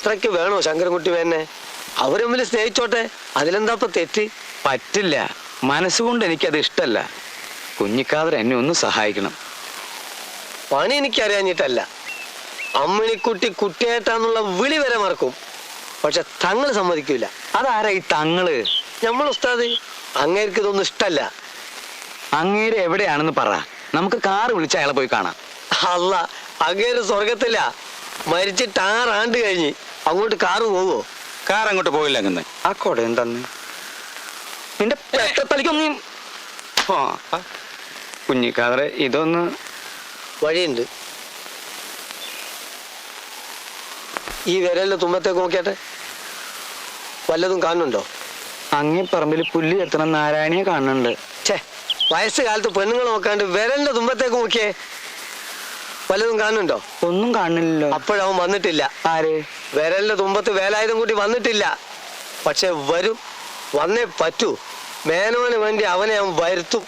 അത്രയ്ക്ക് വേണോ ശങ്കരൻകുട്ടി വേനെ? അവർ തമ്മിൽ സ്നേഹിച്ചോട്ടെ, അതിലെന്താ ഇപ്പൊ തെറ്റ്? പറ്റില്ല, മനസ്സുകൊണ്ട് എനിക്കത് ഇഷ്ടല്ല. കുഞ്ഞിക്കാതർ എന്നെ ഒന്ന് സഹായിക്കണം. പണി എനിക്കറിയാഞ്ഞിട്ടല്ല, അമ്മിണിക്കുട്ടി കുട്ടിയായിട്ടാന്നുള്ള വിളി വരെ മറക്കും. പക്ഷെ തങ്ങള് സമ്മതിക്കൂല. അതാരാ ഈ തങ്ങള്? നമ്മൾ ഉസ്താദ്. അങ്ങേർക്ക് ഇതൊന്നും ഇഷ്ടല്ല. അങ്ങേര് എവിടെയാണെന്ന് പറ, നമുക്ക് കാറ് വിളിച്ച് അയാളെ പോയി കാണാം. അല്ല, അങ്ങേര് സ്വർഗത്തില്ല. മരിച്ചിട്ട് 6 ആണ്ട് കഴിഞ്ഞ്. അങ്ങോട്ട് കാറ് പോവോ? കാർ അങ്ങോട്ട് പോയില്ല. അങ്ങനെ ആ കൊട എന്താന്ന് നിന്റെ തലിക്കൊന്നും. കുഞ്ഞിക്കാതറെ, ഇതൊന്ന് വഴിയുണ്ട്. ഈ വിരലിന്റെ തുമ്പത്തേക്ക് നോക്കിയാട്ടെ, വല്ലതും കാണുന്നുണ്ടോ? അങ്ങേ പറമ്പിൽ പുല്ല് എത്തണം നാരായണിയെ കാണുന്നുണ്ട്. ഛേ, വയസ്സുകാലത്ത് പെണ്ണുങ്ങൾ നോക്കാണ്ട് വിരലിന്റെ തുമ്പത്തേക്ക് നോക്കിയേ, വല്ലതും കാണുന്നുണ്ടോ? ഒന്നും കാണുന്നില്ലല്ലോ. അപ്പോഴവൻ വന്നിട്ടില്ല. ആര്? വിരലിന്റെ തുമ്പത്ത് വേലായുധം കൂടി വന്നിട്ടില്ല. പക്ഷെ വരും, വന്നേ പറ്റൂ. മേനോന് വേണ്ടി അവനെ അവൻ വരുത്തും.